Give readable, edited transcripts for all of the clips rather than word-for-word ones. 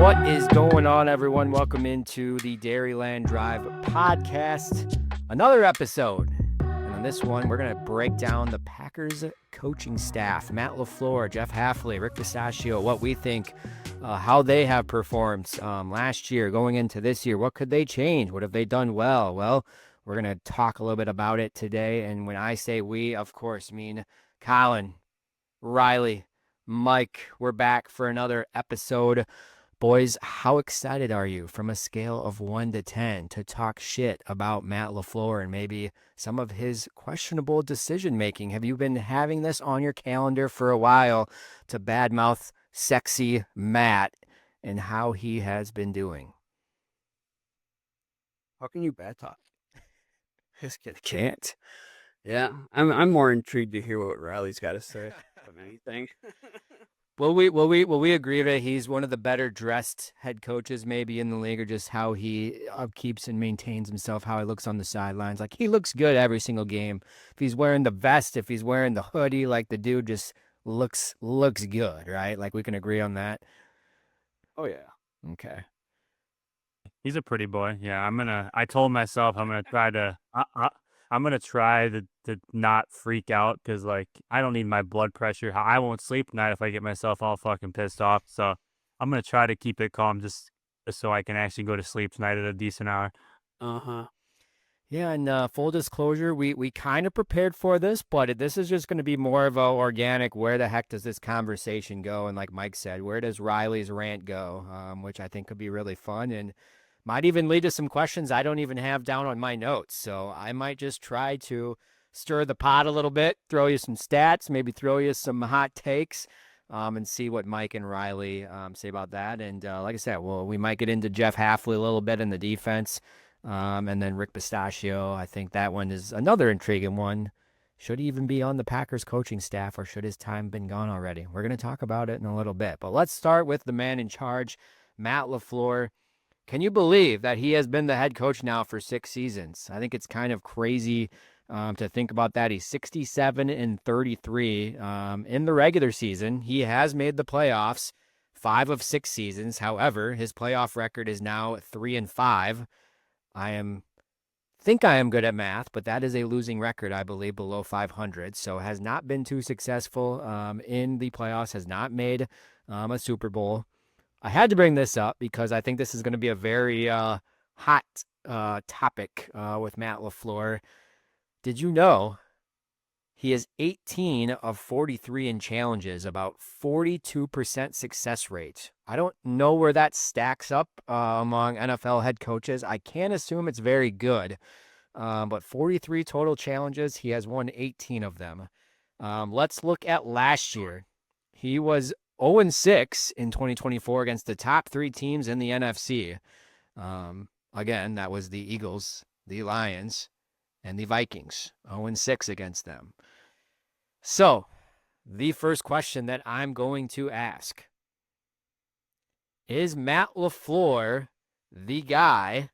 What is going on, everyone? Welcome into the Dairyland Drive podcast. Another episode. And on this one, we're going to break down the Packers coaching staff. Matt LaFleur, Jeff Hafley, Rick Pistachio, what we think, how they have performed last year, going into this year. What could they change? What have they done well? Well, we're going to talk a little bit about it today. And when I say we, of course, mean Collin, Riley, Mike. We're back for another episode. Boys, how excited are you from a scale of 1 to 10 to talk shit about Matt LaFleur and maybe some of his questionable decision-making? Have you been having this on your calendar for a while to badmouth sexy Matt and how he has been doing? How can you bad talk? Just kidding. Can't. Yeah, I'm more intrigued to hear what Riley's got to say about anything. Will we agree that he's one of the better dressed head coaches maybe in the league, or just how he keeps and maintains himself, how he looks on the sidelines? Like, he looks good every single game. If he's wearing the vest, if he's wearing the hoodie, like, the dude just looks good, right? Like, we can agree on that. Oh yeah. Okay. He's a pretty boy. Yeah, I told myself I'm gonna try to. I'm gonna try to not freak out because, like, I don't need my blood pressure. I won't sleep tonight if I get myself all fucking pissed off. So I'm gonna try to keep it calm, just so I can actually go to sleep tonight at a decent hour. Yeah, and full disclosure, we kind of prepared for this, but this is just going to be more of a organic, where the heck does this conversation go? And like Mike said, where does Riley's rant go? Which I think could be really fun and might even lead to some questions I don't even have down on my notes. So I might just try to stir the pot a little bit, throw you some stats, maybe throw you some hot takes, and see what Mike and Riley say about that. And like I said, we might get into Jeff Hafley a little bit in the defense. And then Rick Pistachio, I think that one is another intriguing one. Should he even be on the Packers coaching staff, or should his time been gone already? We're going to talk about it in a little bit. But let's start with the man in charge, Matt LaFleur. Can you believe that he has been the head coach now for 6 seasons? I think it's kind of crazy to think about that. He's 67-33 in the regular season. He has made the playoffs 5 of 6 seasons. However, his playoff record is now 3-5. I think I am good at math, but that is a losing record, I believe, below 500. So has not been too successful in the playoffs, has not made a Super Bowl. I had to bring this up because I think this is going to be a very hot topic with Matt LaFleur. Did you know he is 18 of 43 in challenges, about 42% success rate? I don't know where that stacks up among NFL head coaches. I can't assume it's very good, but 43 total challenges. He has won 18 of them. Let's look at last year. He was 0-6 in 2024 against the top 3 teams in the NFC. Again, that was the Eagles, the Lions, and the Vikings. 0-6 against them. So, the first question that I'm going to ask: is Matt LaFleur the guy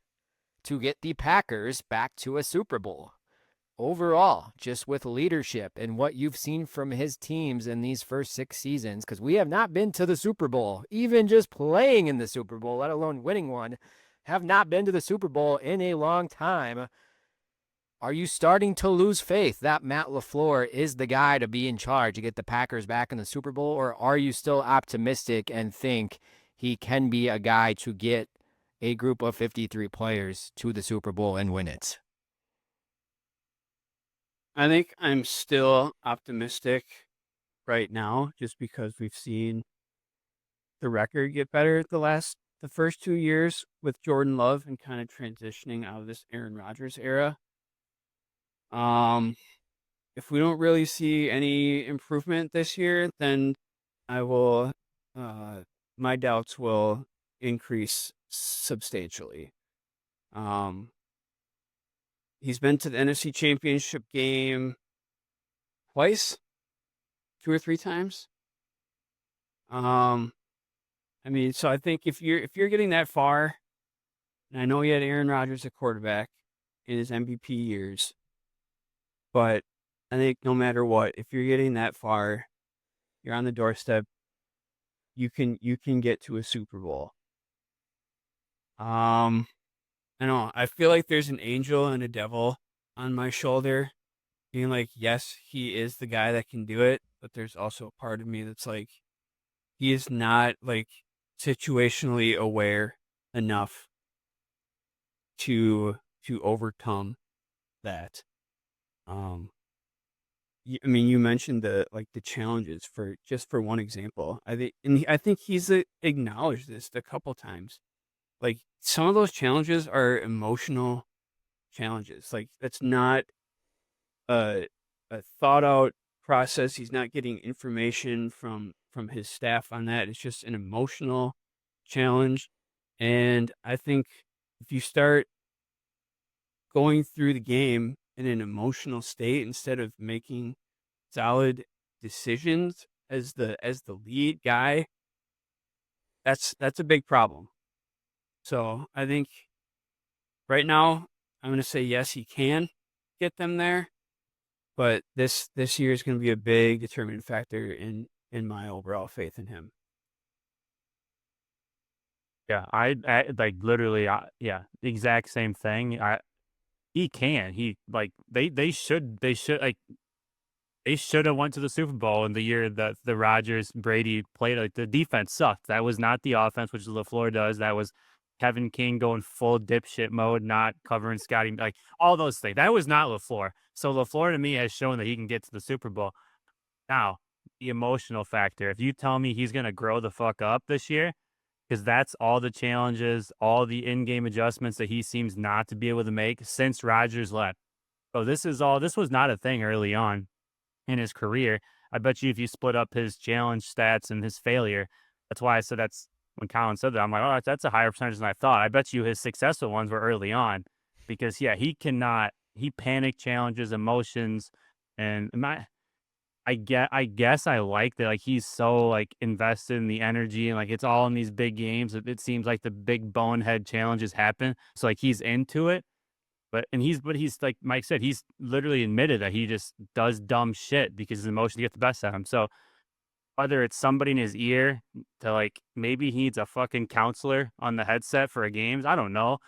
to get the Packers back to a Super Bowl? Overall, just with leadership and what you've seen from his teams in these first 6 seasons, because we have not been to the Super Bowl, even just playing in the Super Bowl, let alone winning one, have not been to the Super Bowl in a long time. Are you starting to lose faith that Matt LaFleur is the guy to be in charge to get the Packers back in the Super Bowl, or are you still optimistic and think he can be a guy to get a group of 53 players to the Super Bowl and win it? I think I'm still optimistic right now, just because we've seen the record get better the first 2 years with Jordan Love and kind of transitioning out of this Aaron Rodgers era. If we don't really see any improvement this year, then my doubts will increase substantially. He's been to the NFC Championship game twice, 2 or 3 times. So I think if you're getting that far, and I know he had Aaron Rodgers at quarterback in his MVP years, but I think no matter what, if you're getting that far, you're on the doorstep. You can get to a Super Bowl. I know. I feel like there's an angel and a devil on my shoulder, being like, yes, he is the guy that can do it, but there's also a part of me that's like, he is not like situationally aware enough to overcome that. Um, I mean, you mentioned the challenges for one example. I think he's acknowledged this a couple times. Like some of those challenges are emotional challenges. Like that's not a a thought out process. He's not getting information from his staff on that. It's just an emotional challenge. And I think if you start going through the game in an emotional state instead of making solid decisions as the lead guy, that's a big problem. So I think right now I'm going to say yes, he can get them there, but this year is going to be a big determining factor in my overall faith in him. Yeah, I like literally, yeah, the exact same thing. He can. He like they should like they should have went to the Super Bowl in the year that the Rodgers Brady played. Like the defense sucked. That was not the offense, which LaFleur does. That was Kevin King going full dipshit mode, not covering Scotty, like all those things. That was not LaFleur. So LaFleur to me has shown that he can get to the Super Bowl. Now, the emotional factor. If you tell me he's gonna grow the fuck up this year, because that's all the challenges, all the in-game adjustments that he seems not to be able to make since Rodgers left. So this was not a thing early on in his career. I bet you if you split up his challenge stats and his failure, that's why I said that's when Collin said that. I'm like, oh, that's a higher percentage than I thought. I bet you his successful ones were early on because, yeah, he panic challenges, emotions, and I guess I like that, like, he's so, like, invested in the energy and, like, it's all in these big games. It seems like the big bonehead challenges happen. So, like, he's into it. But he's like Mike said, he's literally admitted that he just does dumb shit because his emotions get the best of him. So whether it's somebody in his ear to like maybe he needs a fucking counselor on the headset for a games. I don't know.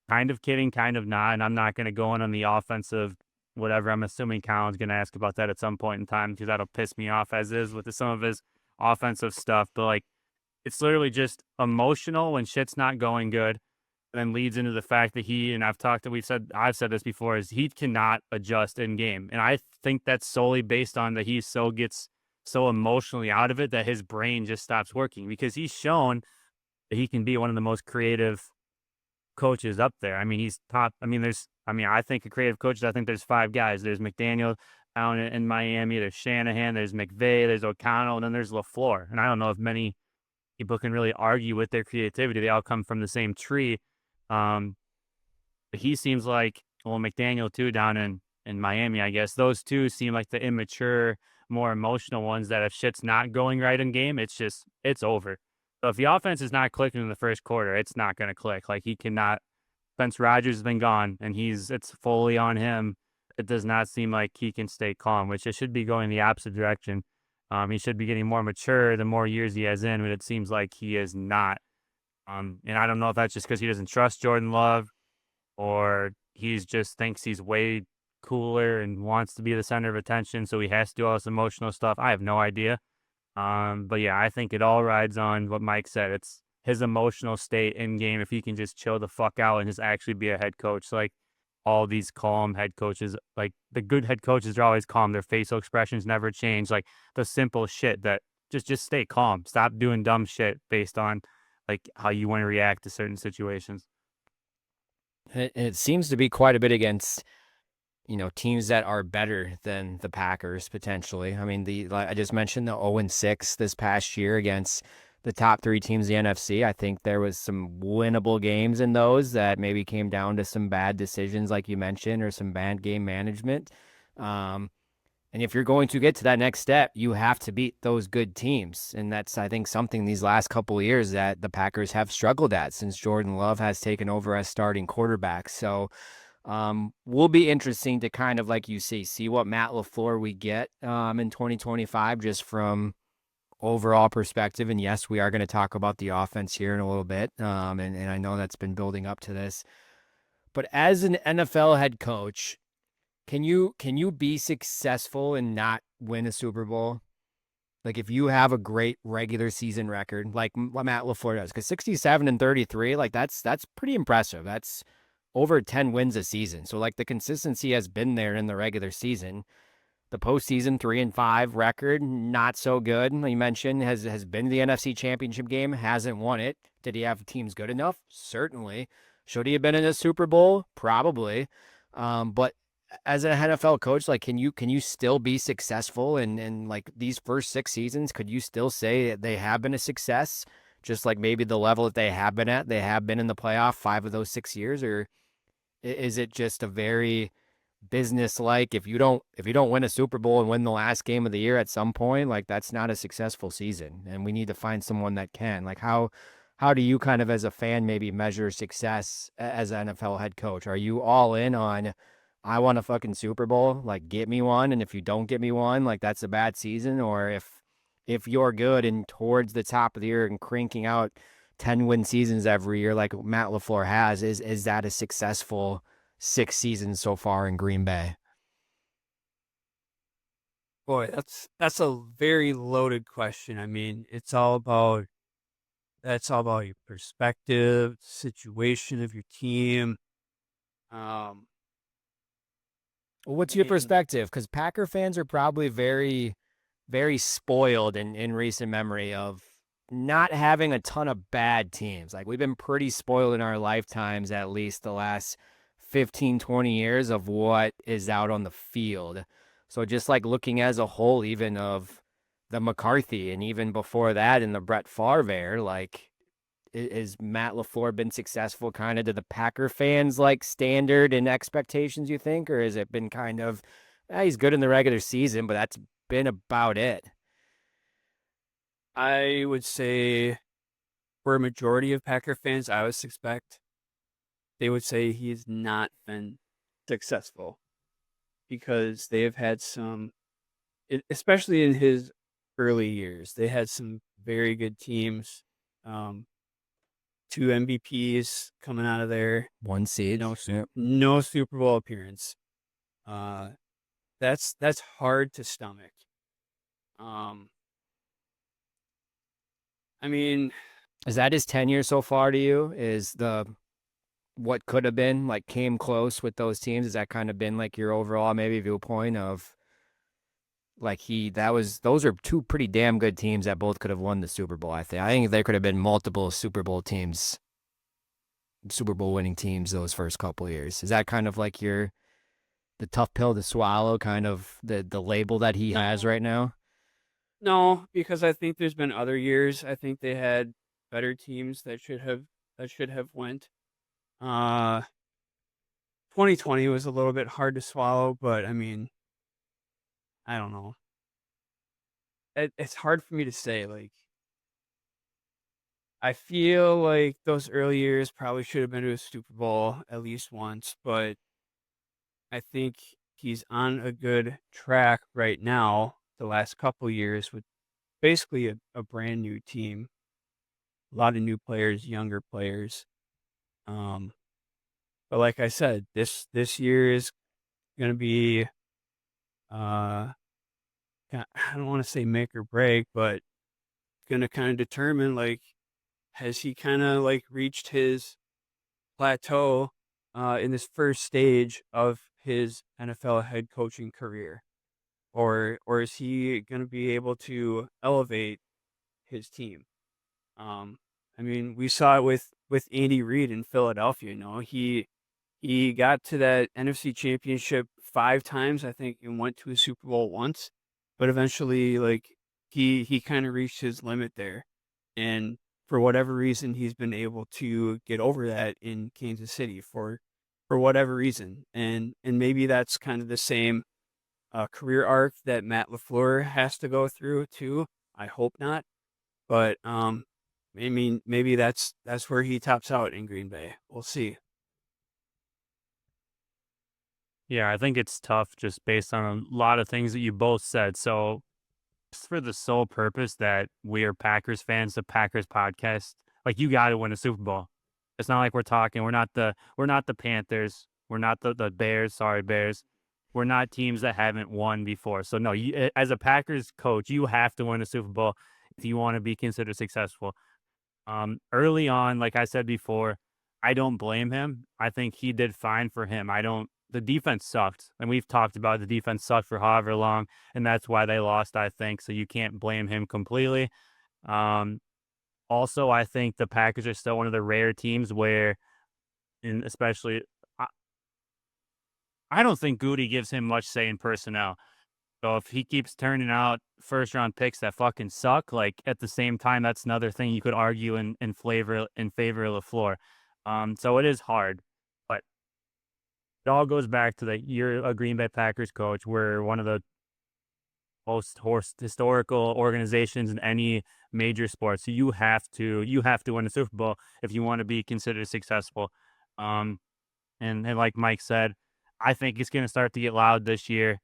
Kind of kidding, kind of not. And I'm not gonna go in on the offensive whatever. I'm assuming Colin's gonna ask about that at some point in time because that'll piss me off as is with some of his offensive stuff. But like it's literally just emotional when shit's not going good then leads into the fact that I've said this before, is he cannot adjust in game. And I think that's solely based on that gets so emotionally out of it that his brain just stops working because he's shown that he can be one of the most creative coaches up there. I mean, he's top. I think of creative coaches, I think there's five guys. There's McDaniel down in Miami, there's Shanahan, there's McVay, there's O'Connell, and then there's LaFleur. And I don't know if many people can really argue with their creativity. They all come from the same tree. Um, but he seems like, well, McDaniel too down in Miami, I guess. Those two seem like the immature, more emotional ones that if shit's not going right in game, it's over. So if the offense is not clicking in the first quarter, it's not going to click. Like he cannot. Since Rodgers has been gone and it's fully on him, it does not seem like he can stay calm, which it should be going the opposite direction. He should be getting more mature the more years he has in, but it seems like he is not. And I don't know if that's just because he doesn't trust Jordan Love or he's just thinks he's way cooler and wants to be the center of attention, so he has to do all this emotional stuff. I have no idea. But yeah, I think it all rides on what Mike said. It's his emotional state in game. If he can just chill the fuck out and just actually be a head coach, like all these calm head coaches, like the good head coaches are always calm. Their facial expressions never change. Like the simple shit that just stay calm. Stop doing dumb shit based on like how you want to react to certain situations. It seems to be quite a bit against teams that are better than the Packers potentially. I mean, I just mentioned the 0-6 this past year against the top three teams in the NFC. I think there was some winnable games in those that maybe came down to some bad decisions, like you mentioned, or some bad game management. And if you're going to get to that next step, you have to beat those good teams. And that's, I think, something these last couple of years that the Packers have struggled at since Jordan Love has taken over as starting quarterback. So will be interesting to kind of, like you say, see what Matt LaFleur we get in 2025 just from overall perspective, and yes, we are going to talk about the offense here in a little bit, and I know that's been building up to this. But as an NFL head coach, can you be successful and not win a Super Bowl? Like if you have a great regular season record, like what Matt LaFleur does, because 67-33, like that's pretty impressive. That's over 10 wins a season. So like the consistency has been there in the regular season. The postseason 3-5 record, not so good. You mentioned has been to the NFC Championship game, hasn't won it. Did he have teams good enough? Certainly. Should he have been in a Super Bowl? Probably. But as an NFL coach, like can you still be successful in like these first 6 seasons? Could you still say that they have been a success? Just like maybe the level that they have been at, they have been in the playoff 5 of those 6 years, or is it just a very business like if you don't win a Super Bowl and win the last game of the year at some point, like that's not a successful season, and we need to find someone that can. Like how do you kind of as a fan maybe measure success as an NFL head coach? Are you all in on I want a fucking Super Bowl, like get me one, and if you don't get me one, like that's a bad season? Or if you're good and towards the top of the year and cranking out 10-win seasons every year like Matt LaFleur has, is that a successful 6 seasons so far in Green Bay? Boy, that's a very loaded question. I mean, that's all about your perspective, situation of your team. Um, Well, I what's your mean, perspective? Because Packer fans are probably very, very spoiled in recent memory of not having a ton of bad teams. Like we've been pretty spoiled in our lifetimes, at least the last 15, 20 years of what is out on the field. So just like looking as a whole, even of the McCarthy and even before that in the Brett Favre era, like is Matt LaFleur been successful kind of to the Packer fans like standard and expectations, you think? Or has it been kind of, he's good in the regular season, but that's been about it? I would say for a majority of Packer fans, I would suspect they would say he has not been successful because they have had especially in his early years, they had some very good teams. Um, Two MVPs coming out of there, One seed. no, Yep. no Super Bowl appearance. Uh, that's hard to stomach. Um, I mean, Is that his tenure so far to you? Is the what could have been like came close with those teams? Has that kind of been like your overall maybe viewpoint of like those are two pretty damn good teams that both could have won the Super Bowl, I think. I think there could have been multiple Super Bowl winning teams those first couple of years. Is that kind of like the tough pill to swallow, kind of the label that he has no, right now? no, because I think there's been other years. I think they had better teams that should have went. Uh, 2020 was a little bit hard to swallow, but I mean, I don't know. It's hard for me to say. Like, I feel like those early years probably should have been to a Super Bowl at least once, but I think he's on a good track right now. The last couple years with basically a brand new team, a lot of new players, younger players. Um, but like I said, this year is going to be uh, I don't want to say make or break, but going to kind of determine like has he kind of like reached his plateau in this first stage of his NFL head coaching career, or is he going to be able to elevate his team? Um, I mean, we saw it with Andy Reid in Philadelphia. He got to that NFC Championship 5 times, I think, and went to a Super Bowl once, but eventually, like he kind of reached his limit there, and for whatever reason, he's been able to get over that in Kansas City for whatever reason, and maybe that's kind of the same career arc that Matt LaFleur has to go through too. I hope not, but I mean, maybe that's where he tops out in Green Bay. We'll see. Yeah, I think it's tough just based on a lot of things that you both said. So just for the sole purpose that we are Packers fans, the Packers podcast, like you got to win a Super Bowl. It's not like we're not the Panthers, we're not the Bears. Sorry, Bears. We're not teams that haven't won before. So no, as a Packers coach, you have to win a Super Bowl if you want to be considered successful. Early on, like I said before, I don't blame him. I think he did fine for him. I don't. The defense sucked, and we've talked about the defense sucked for however long, and that's why they lost. I think so. You can't blame him completely. Um, Also, I think the Packers are still one of the rare teams where, and especially, I, I don't think Goody gives him much say in personnel. So if he keeps turning out first round picks that fucking suck, like at the same time, that's another thing you could argue in favor of LaFleur. So it is hard, but it all goes back to that you're a Green Bay Packers coach. We're one of the most historical organizations in any major sport. So you have to win a Super Bowl if you want to be considered successful. Um, and like Mike said, I think it's going to start to get loud this year.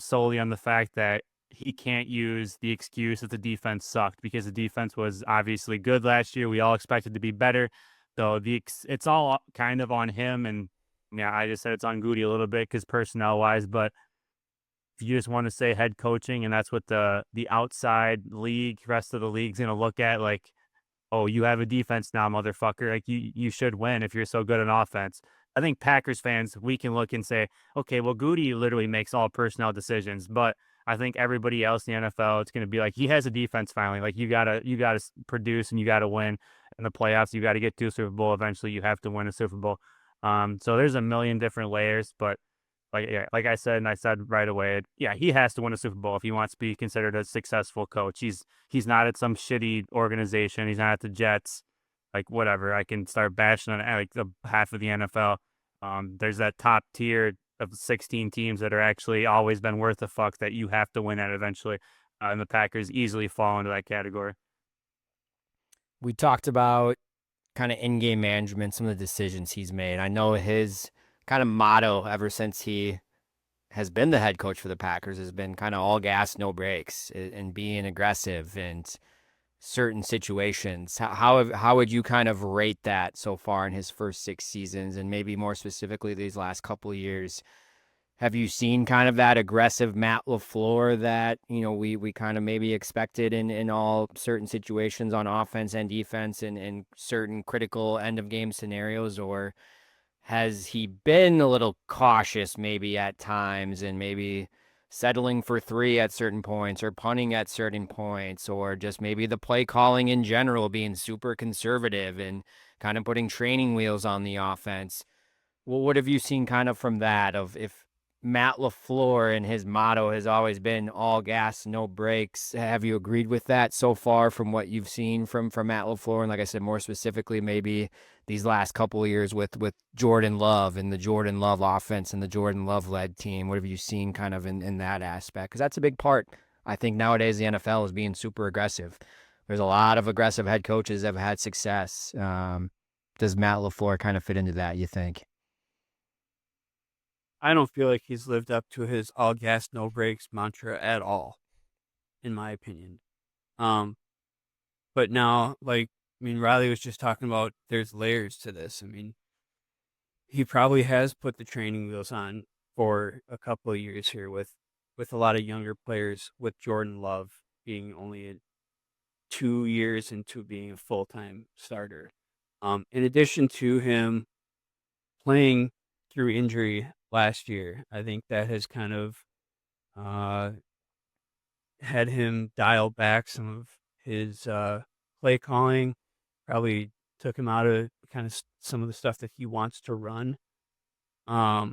Solely on the fact that he can't use the excuse that the defense sucked because the defense was obviously good last year. We all expected to be better. So it's all kind of on him. And yeah, I just said it's on Goody a little bit because personnel wise, but if you just want to say head coaching and that's what the outside league, rest of the league's going to look at, like, oh, you have a defense now, motherfucker. Like you should win if you're so good on offense. I think Packers fans, we can look and say, okay, well, Goody literally makes all personnel decisions, but I think everybody else in the NFL, it's going to be like he has a defense finally. Like you gotta produce and you gotta win in the playoffs. You got to get to a Super Bowl eventually. You have to win a Super Bowl. So there's a million different layers, but like I said, and I said right away, yeah, he has to win a Super Bowl if he wants to be considered a successful coach. He's not at some shitty organization. He's not at the Jets. Like whatever, I can start bashing on like the half of the NFL. There's that top tier of 16 teams that are actually always been worth a fuck that you have to win at eventually, and the Packers easily fall into that category. We talked about kind of in-game management, some of the decisions he's made. I know his kind of motto ever since he has been the head coach for the Packers has been kind of all gas, no brakes, and being aggressive and certain situations. How would you kind of rate that so far in his first 6 seasons, and maybe more specifically these last couple of years? Have you seen kind of that aggressive Matt LaFleur that, we kind of maybe expected in all certain situations on offense and defense and in certain critical end of game scenarios? Or has he been a little cautious maybe at times and maybe settling for three at certain points or punting at certain points, or just maybe the play calling in general being super conservative and kind of putting training wheels on the offense? Well, what have you seen kind of from that, of if Matt LaFleur and his motto has always been all gas, no brakes? Have you agreed with that so far from what you've seen from Matt LaFleur? And like I said, more specifically, maybe these last couple of years with Jordan Love and the Jordan Love offense and the Jordan Love led team. What have you seen kind of in that aspect? Because that's a big part. I think nowadays the NFL is being super aggressive. There's a lot of aggressive head coaches that have had success. Does Matt LaFleur kind of fit into that, you think? I don't feel like he's lived up to his all gas, no brakes mantra at all, in my opinion. But now, Riley was just talking about there's layers to this. I mean, he probably has put the training wheels on for a couple of years here with a lot of younger players, with Jordan Love being only 2 years into being a full-time starter. In addition to him playing through injury last year, I think that has kind of had him dial back some of his play calling, probably took him out of kind of some of the stuff that he wants to run. I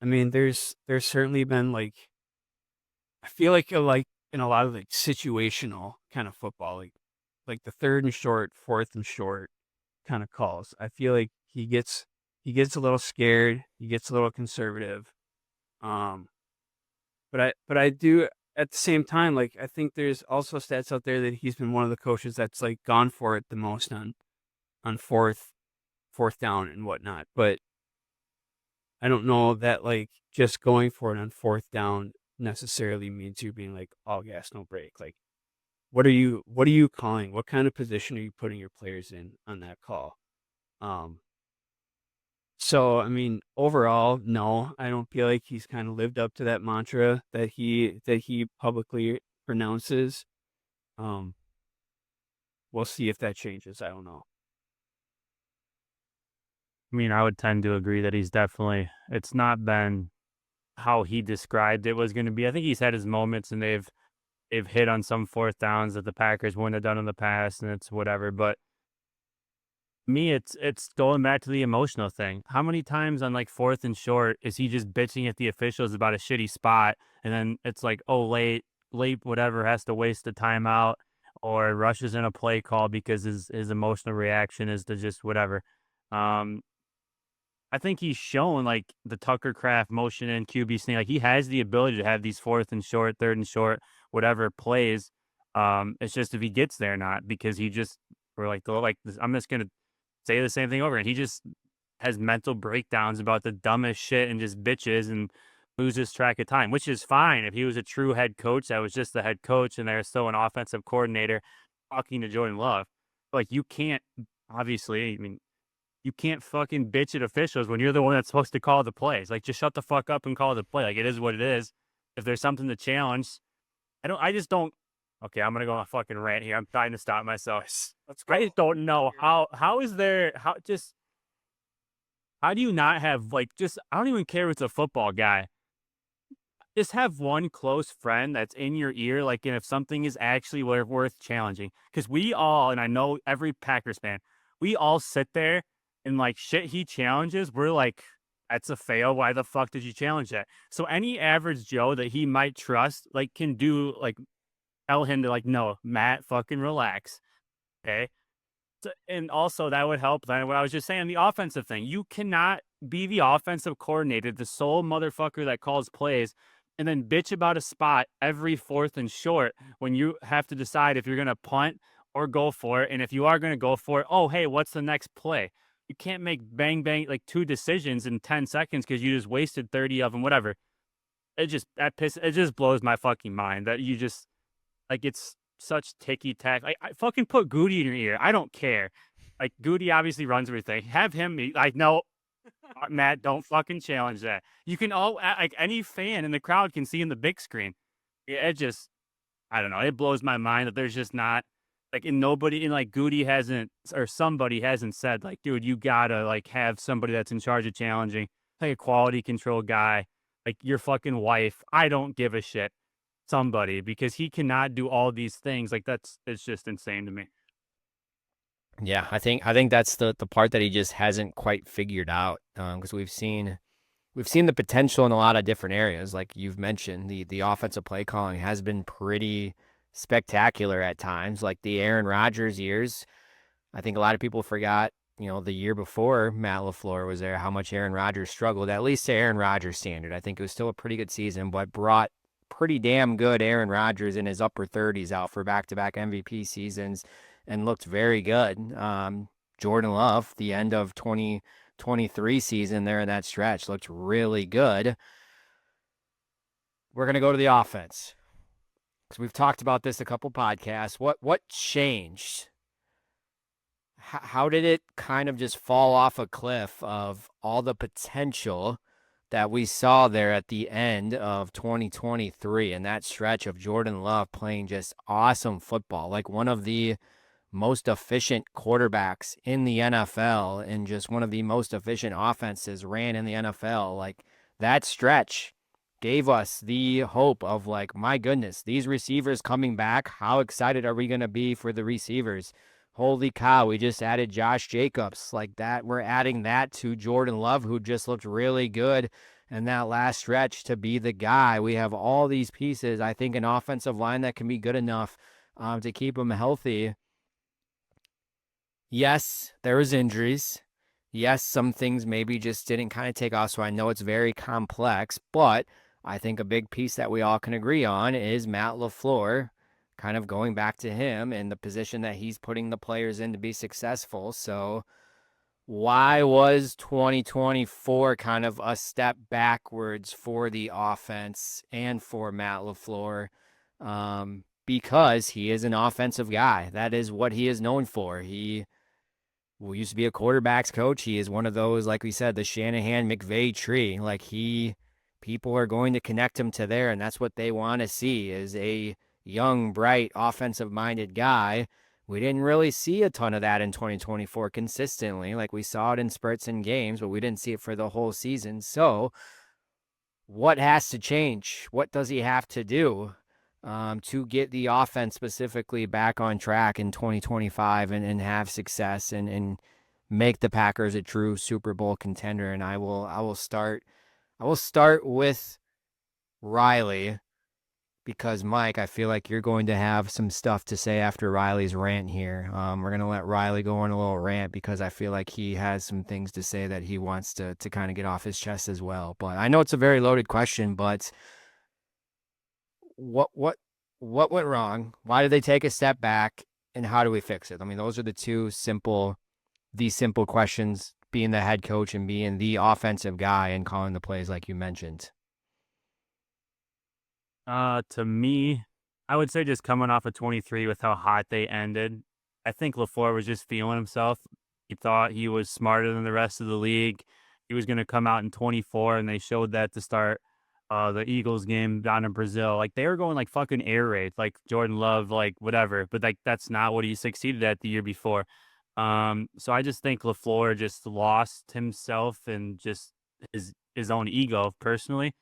mean, there's certainly been I feel like in a lot of situational kind of football, like the third and short, fourth and short kind of calls. I feel like he gets a little scared, he gets a little conservative. Um, but I do at the same time, I think there's also stats out there that he's been one of the coaches that's gone for it the most on fourth down and whatnot. But I don't know that just going for it on fourth down necessarily means you being like all gas, no brake. Like, what are you calling? What kind of position are you putting your players in on that call? So I mean, overall, no, I don't feel like he's kind of lived up to that mantra that he publicly pronounces. Um, we'll see if that changes. I don't know. I mean, I would tend to agree that it's not been how he described it was going to be. I think he's had his moments and they've hit on some fourth downs that the Packers wouldn't have done in the past, and it's whatever. But me, it's going back to the emotional thing. How many times on like fourth and short is he just bitching at the officials about a shitty spot, and then it's like, oh, late, whatever, has to waste a timeout or rushes in a play call because his emotional reaction is to just whatever. Um, I think he's shown like the Tucker Craft motion and QB sneak. Like he has the ability to have these fourth and short, third and short, whatever plays. It's just if he gets there or not, because he just we're like this, I'm just gonna say the same thing over, and he just has mental breakdowns about the dumbest shit and just bitches and loses track of time, which is fine if he was a true head coach that was just the head coach and there's still an offensive coordinator talking to Jordan Love. Like you can't obviously, I mean, you can't fucking bitch at officials when you're the one that's supposed to call the plays. Like, just shut the fuck up and call the play. Like, it is what it is. If there's something to challenge, I just don't. Okay, I'm gonna go on a fucking rant here. I'm trying to stop myself. Let's go. I just don't know how is there how do you not have like just I don't even care if it's a football guy. Just have one close friend that's in your ear, like, and if something is actually worth challenging, because we all, and I know every Packers fan, we all sit there and like shit he challenges, we're like, that's a fail. Why the fuck did you challenge that? So any average Joe that he might trust, like, can do like tell him to like, no, Matt, fucking relax, okay? So, and also that would help. Then what I was just saying, the offensive thing, you cannot be the offensive coordinator, the sole motherfucker that calls plays, and then bitch about a spot every fourth and short when you have to decide if you're going to punt or go for it. And if you are going to go for it, oh, hey, what's the next play? You can't make bang, bang, like two decisions in 10 seconds because you just wasted 30 of them, whatever. It just blows my fucking mind that you just, like, it's such ticky tack. Like, I fucking put Goody in your ear. I don't care. Like, Goody obviously runs everything. Have him be like, no, Matt, don't fucking challenge that. You can all like any fan in the crowd can see in the big screen. Yeah, it just, I don't know. It blows my mind that there's just not like, and nobody in like Goody hasn't or somebody hasn't said like, dude, you gotta like have somebody that's in charge of challenging, like a quality control guy, like your fucking wife. I don't give a shit. Somebody, because he cannot do all these things. Like it's just insane to me. Yeah, I think that's the part that he just hasn't quite figured out. Because we've seen the potential in a lot of different areas, like you've mentioned. The offensive play calling has been pretty spectacular at times, like the Aaron Rodgers years. I think a lot of people forgot, the year before Matt LaFleur was there, how much Aaron Rodgers struggled, at least to Aaron Rodgers standard. I think it was still a pretty good season, but brought pretty damn good Aaron Rodgers in his upper 30s out for back-to-back MVP seasons and looked very good. Jordan Love, the end of 2023 season there in that stretch, looked really good. We're going to go to the offense because we've talked about this a couple podcasts. What changed? How did it kind of just fall off a cliff of all the potential that we saw there at the end of 2023 and that stretch of Jordan Love playing just awesome football, like one of the most efficient quarterbacks in the NFL and just one of the most efficient offenses ran in the NFL? Like, that stretch gave us the hope of like, my goodness, these receivers coming back, how excited are we going to be for the receivers? Holy cow, we just added Josh Jacobs like that. We're adding that to Jordan Love, who just looked really good in that last stretch to be the guy. We have all these pieces. I think an offensive line that can be good enough to keep him healthy. Yes, there was injuries. Yes, some things maybe just didn't kind of take off. So I know it's very complex, but I think a big piece that we all can agree on is Matt LaFleur, kind of going back to him and the position that he's putting the players in to be successful. So Why was 2024 kind of a step backwards for the offense and for Matt LaFleur? Because he is an offensive guy. That is what he is known for. He used to be a quarterback's coach. He is one of those, like we said, the Shanahan McVay tree. People are going to connect him to there, and that's what they want to see is a young, bright, offensive minded guy. We didn't really see a ton of that in 2024 consistently. Like we saw it in spurts and games, but we didn't see it for the whole season. So, what has to change? What does he have to do to get the offense specifically back on track in 2025 and have success and make the Packers a true Super Bowl contender? And I will start with Riley because Mike, I feel like you're going to have some stuff to say after Riley's rant here. We're gonna let Riley go on a little rant because I feel like he has some things to say that he wants to kind of get off his chest as well. But I know it's a very loaded question, but what what what went wrong? Why did they take a step back, and how do we fix it? I mean, those are these simple questions. Being the head coach and being the offensive guy and calling the plays, like you mentioned. To me, I would say just coming off of 23 with how hot they ended, I think LaFleur was just feeling himself. He thought he was smarter than the rest of the league. He was going to come out in 24, and they showed that to start the Eagles game down in Brazil. Like they were going like fucking air raid, like Jordan Love, like whatever. But like that's not what he succeeded at the year before. So I just think LaFleur just lost himself and just his own ego personally.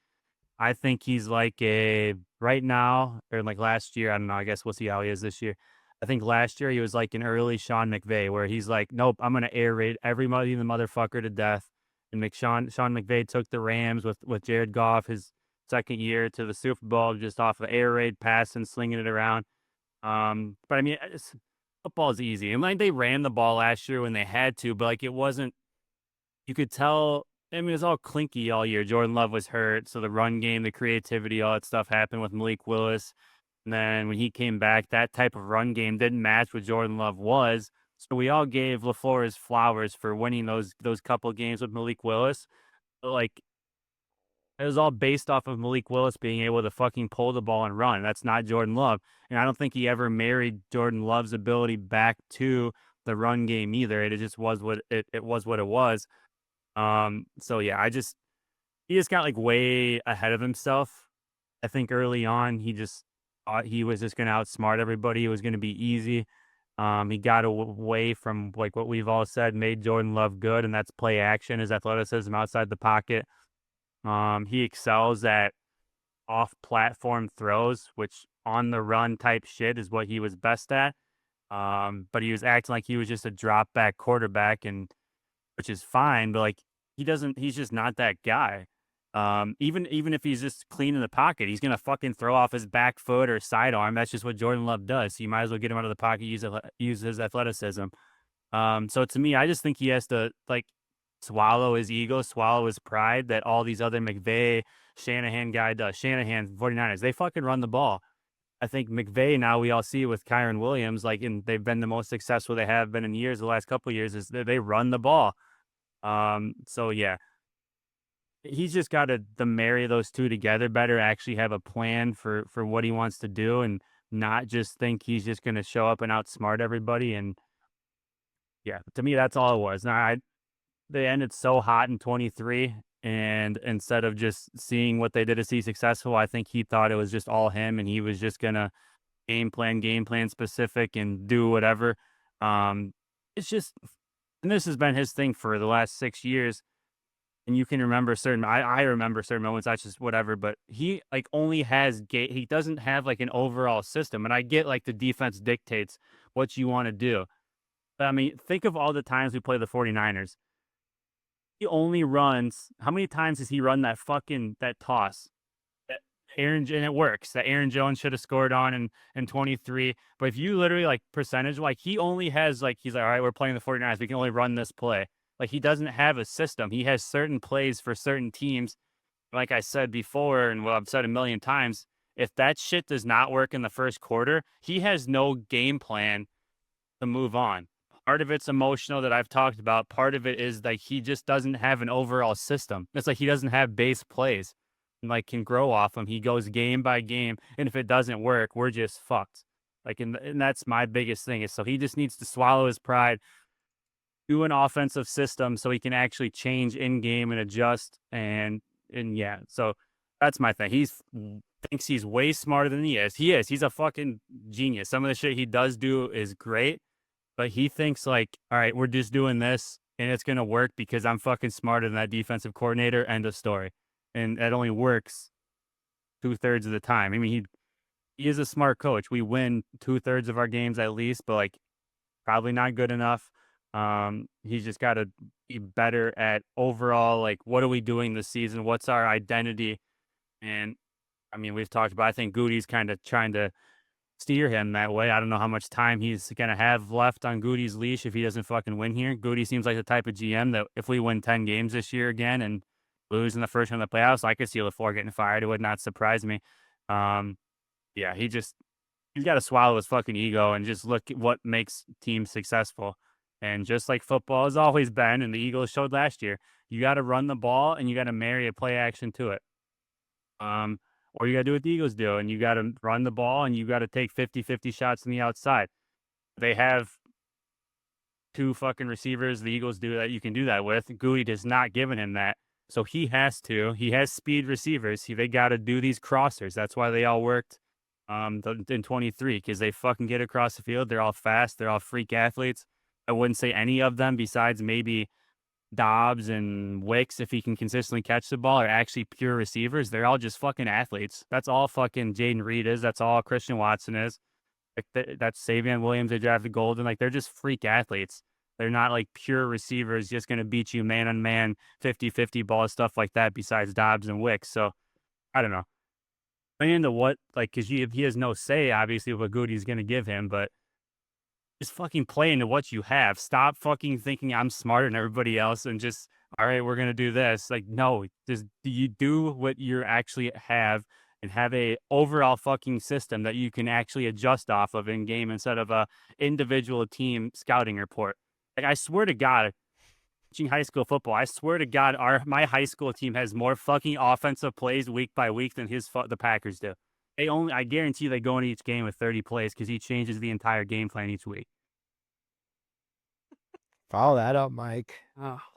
I think he's like a right now or like last year. I don't know. I guess we'll see how he is this year. I think last year he was like an early Sean McVay, where he's like, "Nope, I'm gonna air raid everybody in the motherfucker to death." And Sean McVay took the Rams with Jared Goff his second year to the Super Bowl just off of air raid passing, slinging it around. But I mean, football is easy. And like they ran the ball last year when they had to, but like it wasn't. You could tell. I mean, it was all clinky all year. Jordan Love was hurt, so the run game, the creativity, all that stuff happened with Malik Willis. And then when he came back, that type of run game didn't match what Jordan Love was. So we all gave LaFleur his flowers for winning those couple games with Malik Willis. But like it was all based off of Malik Willis being able to fucking pull the ball and run. That's not Jordan Love. And I don't think he ever married Jordan Love's ability back to the run game either. It just was it was what it was. So yeah, he just got like way ahead of himself. I think early on he just thought he was just going to outsmart everybody. It was going to be easy. He got away from like what we've all said made Jordan Love good, and that's play action, his athleticism outside the pocket. He excels at off-platform throws, which on the run type shit is what he was best at. But he was acting like he was just a drop back quarterback, and which is fine, but like he's just not that guy. Even if he's just clean in the pocket, he's gonna fucking throw off his back foot or sidearm. That's just what Jordan Love does. So you might as well get him out of the pocket, use his athleticism. So to me, I just think he has to like swallow his ego, swallow his pride that all these other McVay, Shanahan guy does. Shanahan 49ers, they fucking run the ball. I think McVay now we all see with Kyron Williams, like and they've been the most successful they have been in years. The last couple of years is they run the ball. So yeah, he's just got to marry those two together better. Actually, have a plan for what he wants to do, and not just think he's just going to show up and outsmart everybody. And yeah, to me, that's all it was. Now, they ended so hot in 23, and instead of just seeing what they did to see successful, I think he thought it was just all him, and he was just gonna game plan specific, and do whatever. It's just, and this has been his thing for the last 6 years. And you can remember I remember certain moments, that's just whatever, but he like only has he doesn't have like an overall system. And I get like the defense dictates what you want to do. But I mean, think of all the times we play the 49ers. He only runs, how many times has he run that toss? That and it works. That Aaron Jones should have scored on in 23. But if you literally like percentage, like he only has like, he's like, all right, we're playing the 49ers. We can only run this play. Like he doesn't have a system. He has certain plays for certain teams. Like I said before, and what I've said a million times, if that shit does not work in the first quarter, he has no game plan to move on. Part of it's emotional that I've talked about. Part of it is like he just doesn't have an overall system. It's like he doesn't have base plays and like can grow off them. He goes game by game, and if it doesn't work, we're just fucked. Like, and that's my biggest thing is so he just needs to swallow his pride, do an offensive system so he can actually change in game and adjust and yeah. So that's my thing. Thinks he's way smarter than he is. He is. He's a fucking genius. Some of the shit he does do is great, but he thinks like, all right, we're just doing this and it's gonna work because I'm fucking smarter than that defensive coordinator. End of story. And that only works 2/3 of the time. I mean, he is a smart coach. We win 2/3 of our games at least, but like probably not good enough. He's just got to be better at overall, like, what are we doing this season? What's our identity? And I mean, we've talked about, I think Goody's kind of trying to steer him that way. I don't know how much time he's going to have left on Goody's leash if he doesn't fucking win here. Goody seems like the type of GM that if we win 10 games this year again and lose in the first round of the playoffs, I could see LaFleur getting fired. It would not surprise me. Yeah, he's got to swallow his fucking ego and just look at what makes teams successful. And just like football has always been, and the Eagles showed last year, you got to run the ball and you got to marry a play action to it. Or you got to do what the Eagles do, and you got to run the ball and you got to take 50-50 shots on the outside. They have two fucking receivers the Eagles do that you can do that with. Goody does not giving him that. So he has to. He has speed receivers. They got to do these crossers. That's why they all worked in 23 because they fucking get across the field. They're all fast. They're all freak athletes. I wouldn't say any of them besides maybe Dobbs and Wicks, if he can consistently catch the ball, are actually pure receivers. They're all just fucking athletes. That's all fucking Jaden Reed is. That's all Christian Watson is. Like that's Savion Williams. They drafted Golden. Like they're just freak athletes. They're not like pure receivers just going to beat you man on man, 50-50 ball, stuff like that besides Dobbs and Wicks. So I don't know. Playing into what, like, because he has no say, obviously, what Goody's going to give him, but just fucking play into what you have. Stop fucking thinking I'm smarter than everybody else and just, all right, we're going to do this. Like, no, just you do what you actually have and have a overall fucking system that you can actually adjust off of in game instead of a individual team scouting report. Like, I swear to God, watching high school football, I swear to God, my high school team has more fucking offensive plays week by week than the Packers do. I guarantee they go into each game with 30 plays because he changes the entire game plan each week. Follow that up, Mike.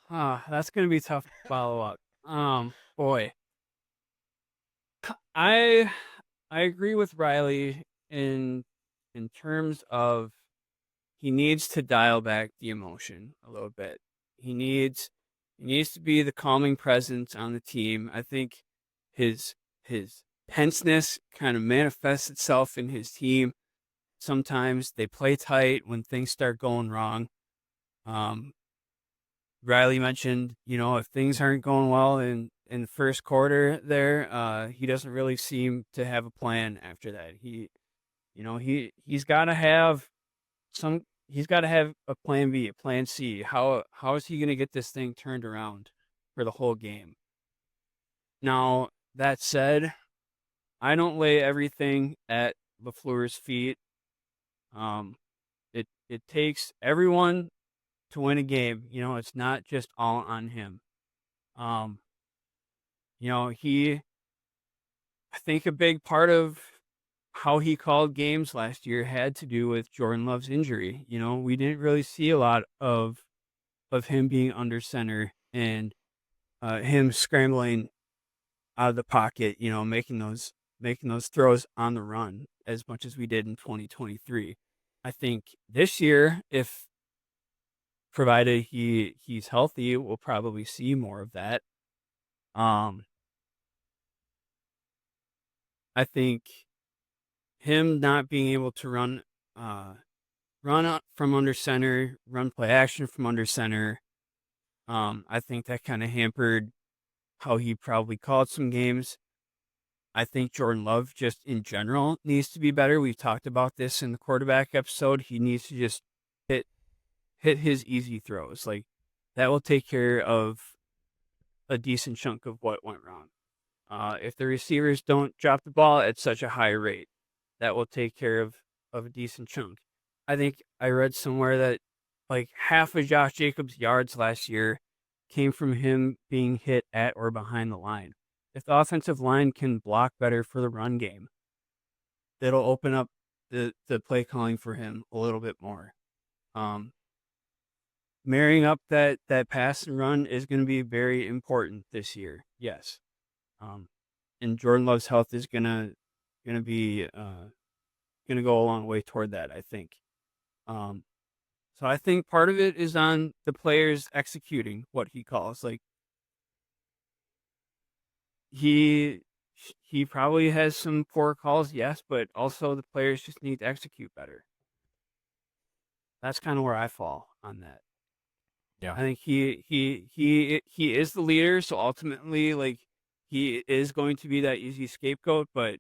That's gonna be tough to follow up. Boy, I agree with Riley in terms of he needs to dial back the emotion a little bit. He needs to be the calming presence on the team. I think his tenseness kind of manifests itself in his team. Sometimes they play tight when things start going wrong. Riley mentioned, if things aren't going well in the first quarter there, he doesn't really seem to have a plan after that. He's got to have a plan B, a plan C. How is he going to get this thing turned around for the whole game? Now, that said, I don't lay everything at LaFleur's feet. It takes everyone to win a game. It's not just all on him. I think a big part of how he called games last year had to do with Jordan Love's injury. We didn't really see a lot of him being under center and him scrambling out of the pocket, making those throws on the run as much as we did in 2023. I think this year, if provided he's healthy, we'll probably see more of that. I think him not being able to run out from under center, run play action from under center, I think that kind of hampered how he probably called some games. I think Jordan Love just in general needs to be better. We've talked about this in the quarterback episode. He needs to just hit his easy throws. Like that will take care of a decent chunk of what went wrong. If the receivers don't drop the ball at such a high rate, that will take care of a decent chunk. I think I read somewhere that like half of Josh Jacobs' yards last year came from him being hit at or behind the line. If the offensive line can block better for the run game, that'll open up the play calling for him a little bit more. Marrying up that pass and run is going to be very important this year. Yes. And Jordan Love's health is gonna be gonna go a long way toward that, I think. So I think part of it is on the players executing what he calls. Like he probably has some poor calls, yes, but also the players just need to execute better. That's kind of where I fall on that. Yeah. I think he is the leader, so ultimately, like, he is going to be that easy scapegoat, but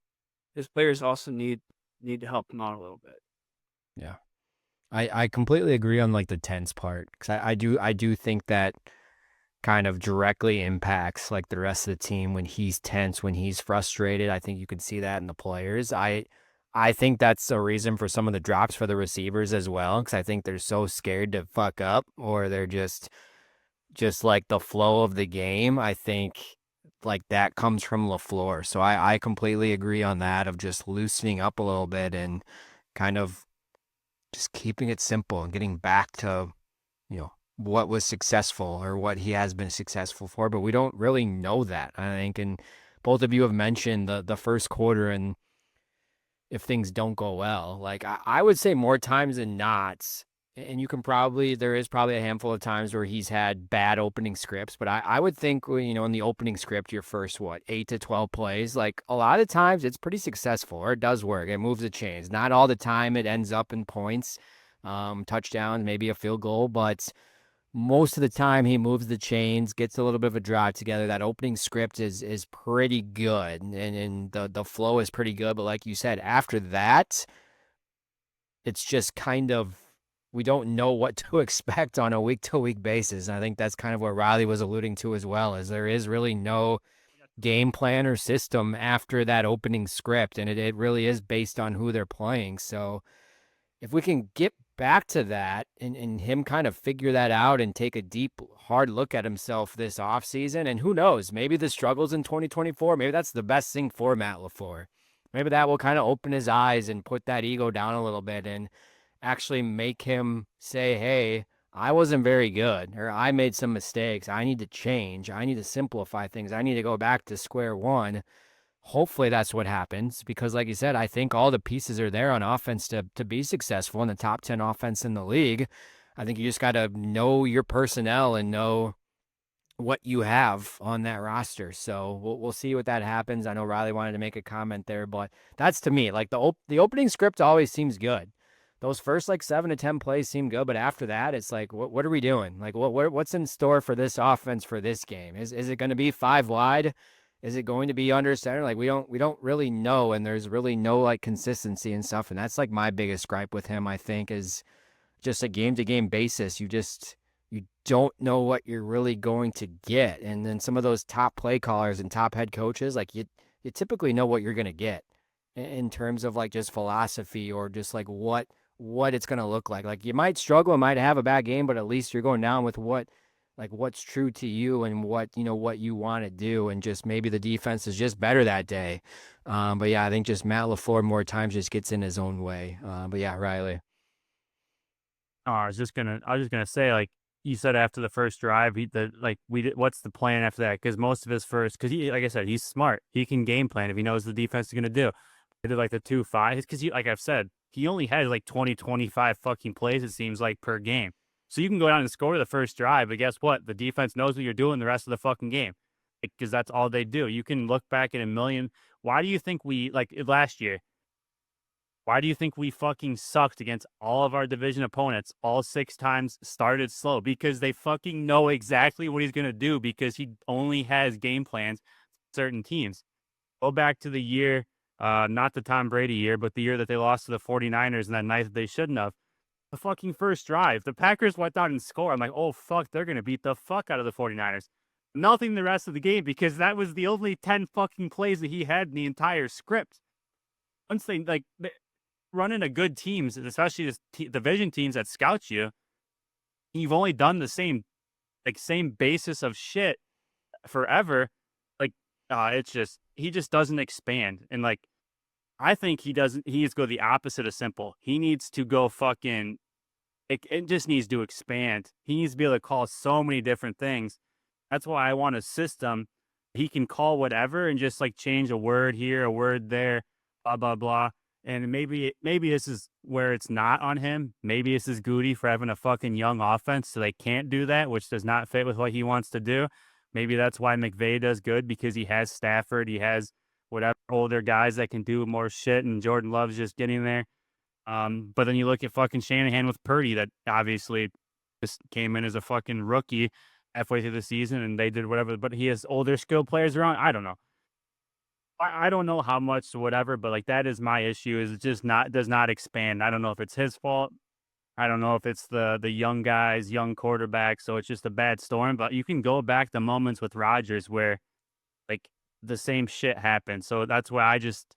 his players also need to help him out a little bit. Yeah. I completely agree on like the tense part, because I do think that kind of directly impacts like the rest of the team when he's tense, when he's frustrated. I think you can see that in the players. I think that's a reason for some of the drops for the receivers as well, because I think they're so scared to fuck up, or they're just like the flow of the game. I think like that comes from LaFleur. So I completely agree on that, of just loosening up a little bit and kind of just keeping it simple and getting back to, what was successful or what he has been successful for. But we don't really know that, I think. And both of you have mentioned the first quarter, and if things don't go well, like I would say more times than not, and there is probably a handful of times where he's had bad opening scripts, but I would think, in the opening script, your first, 8 to 12 plays, like a lot of times it's pretty successful, or it does work. It moves the chains. Not all the time it ends up in points, touchdowns, maybe a field goal, but most of the time he moves the chains, gets a little bit of a drive together. That opening script is pretty good, and the flow is pretty good. But like you said, after that, it's just kind of, we don't know what to expect on a week-to-week basis. And I think that's kind of what Riley was alluding to as well, is there is really no game plan or system after that opening script, and it really is based on who they're playing. So if we can get back to that, and him kind of figure that out and take a deep, hard look at himself this offseason, and who knows, maybe the struggles in 2024, maybe that's the best thing for Matt LaFleur. Maybe that will kind of open his eyes and put that ego down a little bit and actually make him say, hey, I wasn't very good, or I made some mistakes. I need to change. I need to simplify things. I need to go back to square one. Hopefully that's what happens, because like you said, I think all the pieces are there on offense to be successful in the top 10 offense in the league. I think you just got to know your personnel and know what you have on that roster. So we'll see what that happens. I know Riley wanted to make a comment there, but that's, to me, like the opening script always seems good. Those first like 7 to 10 plays seem good, but after that, it's like, what are we doing? Like what's in store for this offense for this game? Is it going to be 5 wide? Is it going to be under center? Like we don't really know, and there's really no like consistency and stuff. And that's like my biggest gripe with him, I think, is just a game to game basis. You don't know what you're really going to get. And then some of those top play callers and top head coaches, like you typically know what you're going to get in terms of like just philosophy, or just like what it's going to look like. Like you might struggle and might have a bad game, but at least you're going down with what's true to you and what you want to do. And just maybe the defense is just better that day. But yeah, I think just Matt LaFleur more times just gets in his own way. But yeah, Riley. Oh, I was just gonna say, like you said, after the first drive, what's the plan after that? Because most of his first, because he, like I said, he's smart. He can game plan if he knows the defense is gonna do. He did like the 2-5, because like I've said, he only had like 20, 25 fucking plays, it seems like, per game. So you can go down and score the first drive, but guess what? The defense knows what you're doing the rest of the fucking game, because that's all they do. You can look back at a million. Why do you think last year? Why do you think we fucking sucked against all of our division opponents all 6 times, started slow? Because they fucking know exactly what he's going to do, because he only has game plans for certain teams. Go back to the year, not the Tom Brady year, but the year that they lost to the 49ers and that night that they shouldn't have. The fucking first drive, the Packers went down and scored. I'm like, oh, fuck, they're going to beat the fuck out of the 49ers. Nothing the rest of the game, because that was the only 10 fucking plays that he had in the entire script. Once they, running a good teams, especially division teams that scout you, you've only done the same basis of shit forever. Like, it's just he just doesn't expand. And like I think he doesn't. He needs to go the opposite of simple. He needs to go fucking. It just needs to expand. He needs to be able to call so many different things. That's why I want a system. He can call whatever and just like change a word here, a word there, blah blah blah. And maybe this is where it's not on him. Maybe this is Goody for having a fucking young offense, so they can't do that, which does not fit with what he wants to do. Maybe that's why McVay does good because he has Stafford, he has whatever older guys that can do more shit, and Jordan Love's just getting there. But then you look at fucking Shanahan with Purdy, that obviously just came in as a fucking rookie halfway through the season, and they did whatever. But he has older skilled players around. I don't know. I don't know how much whatever, but like that is my issue. Is it just not does not expand. I don't know if it's his fault. I don't know if it's the young guys, young quarterbacks. So it's just a bad storm. But you can go back to moments with Rodgers where like the same shit happened. So that's why I just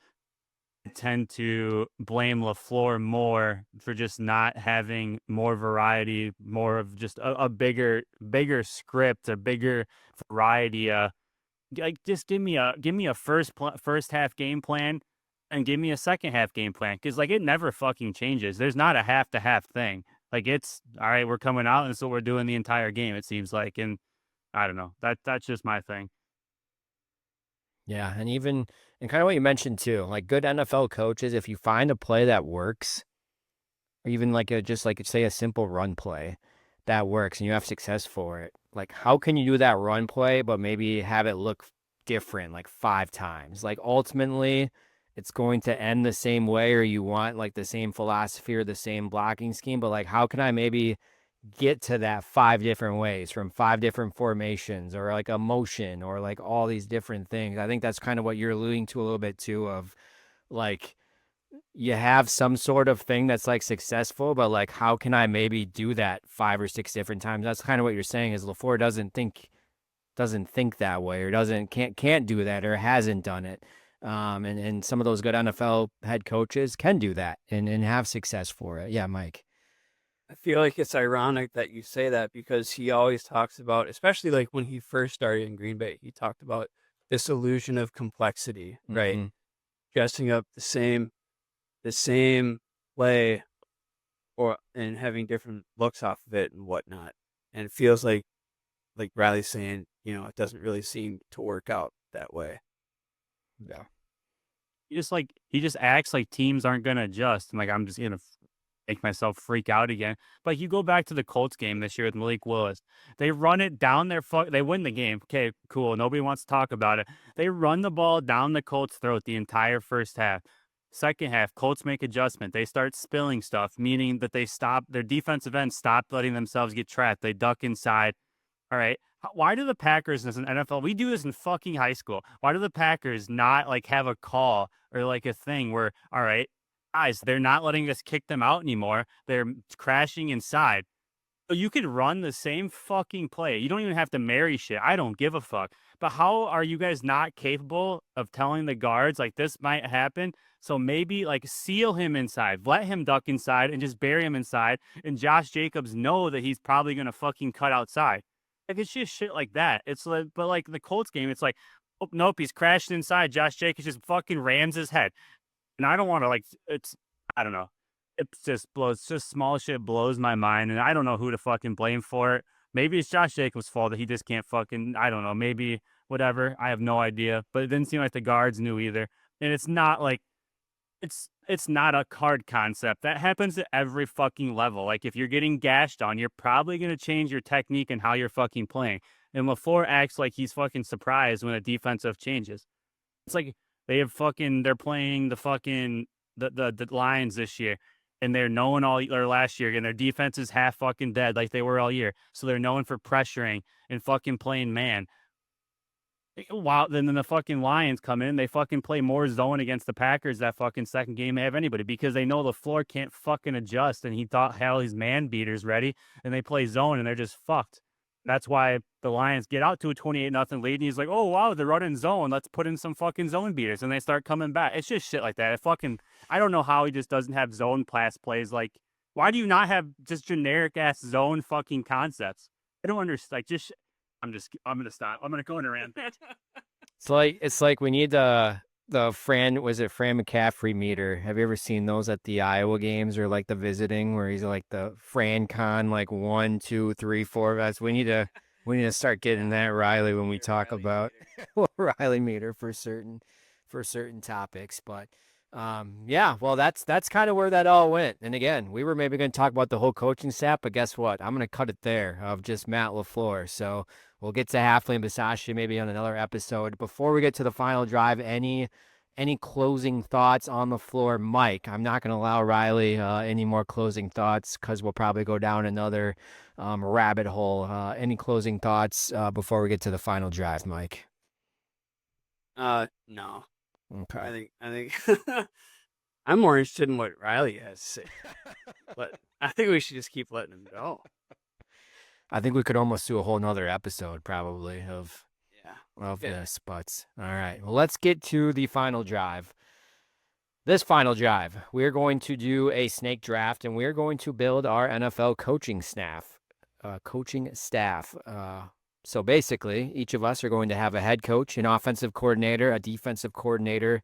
tend to blame LaFleur more for just not having more variety, more of just a bigger script, a bigger variety. Like just give me a first half game plan and give me a second half game plan, because like it never fucking changes. There's not a half to half thing. Like it's all right. We're coming out and so we're doing the entire game. It seems like, and I don't know. That's just my thing. Yeah, and kind of what you mentioned too, like good NFL coaches, if you find a play that works, or even like just like say a simple run play that works and you have success for it, like how can you do that run play but maybe have it look different like 5 times? Like ultimately it's going to end the same way, or you want like the same philosophy or the same blocking scheme, but like how can I maybe get to that 5 different ways from 5 different formations, or like a motion, or like all these different things? I think that's kind of what you're alluding to a little bit too, of like you have some sort of thing that's like successful, but like how can I maybe do that 5 or 6 different times? That's kind of what you're saying, is LaFleur doesn't think that way, or can't do that, or hasn't done it. And some of those good NFL head coaches can do that and have success for it. Yeah, Mike. I feel like it's ironic that you say that because he always talks about, especially like when he first started in Green Bay, he talked about this illusion of complexity, right? Mm-hmm. Dressing up the same play and having different looks off of it and whatnot. And it feels like Riley's saying, it doesn't really seem to work out that way. Yeah. He just acts like teams aren't gonna adjust. And like I'm just gonna make myself freak out again. But you go back to the Colts game this year with Malik Willis. They run it down their they win the game. Okay, cool. Nobody wants to talk about it. They run the ball down the Colts' throat the entire first half. Second half, Colts make adjustment. They start spilling stuff, meaning that they stop their defensive ends stop letting themselves get trapped. They duck inside. All right. Why do the Packers as an NFL, we do this in fucking high school. Why do the Packers not like have a call or like a thing where, all right, guys, they're not letting us kick them out anymore. They're crashing inside. So you could run the same fucking play. You don't even have to marry shit. I don't give a fuck. But how are you guys not capable of telling the guards like this might happen? So maybe like seal him inside, let him duck inside and just bury him inside. And Josh Jacobs know that he's probably going to fucking cut outside. Like it's just shit like that. It's like, but like the Colts game, it's like, oh, nope, he's crashed inside. Josh Jacobs just fucking rams his head. And I don't want to like, I don't know. It's just small shit blows my mind. And I don't know who to fucking blame for it. Maybe it's Josh Jacobs' fault that he just can't fucking, I don't know, maybe whatever. I have no idea. But it didn't seem like the guards knew either. And it's not like, it's not a card concept. That happens at every fucking level. Like if you're getting gashed on, you're probably going to change your technique and how you're fucking playing. And LaFleur acts like he's fucking surprised when a defensive changes. It's like they're playing the Lions this year, and they're known or last year, and their defense is half fucking dead like they were all year. So they're known for pressuring and fucking playing man. Wow, then the fucking Lions come in, they fucking play more zone against the Packers that fucking second game they have anybody, because they know LaFleur can't fucking adjust, and he thought hell his man beaters ready, and they play zone and they're just fucked. That's why the Lions get out to a 28-0 lead, and he's like, oh wow, they're running zone, let's put in some fucking zone beaters, and they start coming back. It's just shit like that. I don't know how he just doesn't have zone pass plays like Why do you not have just generic ass zone fucking concepts? I don't understand. Like, I'm gonna stop. I'm gonna go in a rant. It's like we need the Fran McCaffrey meter. Have you ever seen those at the Iowa games or like the visiting where he's like the Fran Con like 1, 2, 3, 4? That's we need to start getting that Riley when we talk about Riley meter for certain topics. But yeah, well that's kind of where that all went. And again, we were maybe going to talk about the whole coaching staff, but guess what? I'm going to cut it there of just Matt LaFleur. So we'll get to Halfley and Basashi maybe on another episode. Before we get to the final drive, any closing thoughts on the floor, Mike? I'm not going to allow Riley any more closing thoughts because we'll probably go down another rabbit hole. Any closing thoughts before we get to the final drive, Mike? No. Okay. I think I'm more interested in what Riley has to say. But I think we should just keep letting him go. I think we could almost do a whole nother episode probably of Yeah. this, but all right. Well, let's get to the final drive. This final drive, we're going to do a snake draft, and we're going to build our NFL coaching staff. So basically, each of us are going to have a head coach, an offensive coordinator, a defensive coordinator,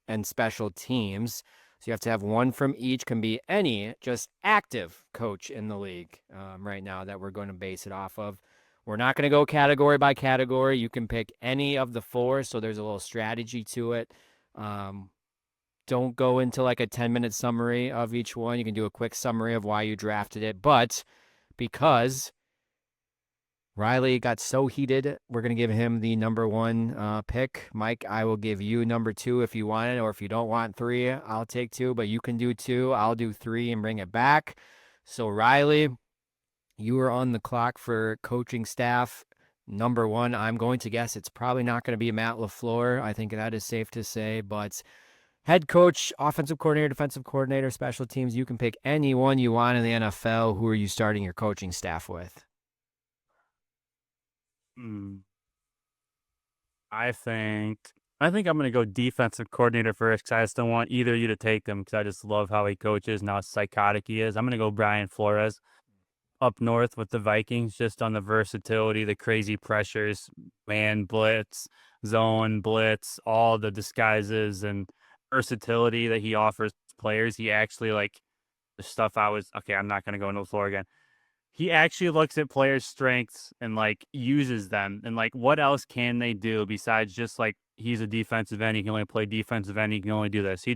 and special teams. So you have to have one from each. Can be any just active coach in the league right now that we're going to base it off of. We're not going to go category by category. You can pick any of the four, so there's a little strategy to it. Don't go into like a 10-minute summary of each one. You can do a quick summary of why you drafted it. But because Riley got so heated, we're going to give him the number one pick. Mike, I will give you number 2 if you want it, or if you don't want 3, I'll take 2, but you can do 2. I'll do 3 and bring it back. So Riley, you are on the clock for coaching staff. Number 1, I'm going to guess it's probably not going to be Matt LaFleur. I think that is safe to say, but head coach, offensive coordinator, defensive coordinator, special teams, you can pick anyone you want in the NFL. Who are you starting your coaching staff with? I think I'm gonna go defensive coordinator first because I just don't want either of you to take them because I just love how he coaches and how psychotic he is. I'm gonna go Brian Flores up north with the Vikings, just on the versatility, the crazy pressures, man blitz, zone blitz, all the disguises and versatility that he offers players. He actually like the stuff I was okay. I'm not gonna go into the floor again. He actually looks at players' strengths and like uses them and like what else can they do besides just like he's a defensive end, he can only play defensive end, he can only do this. He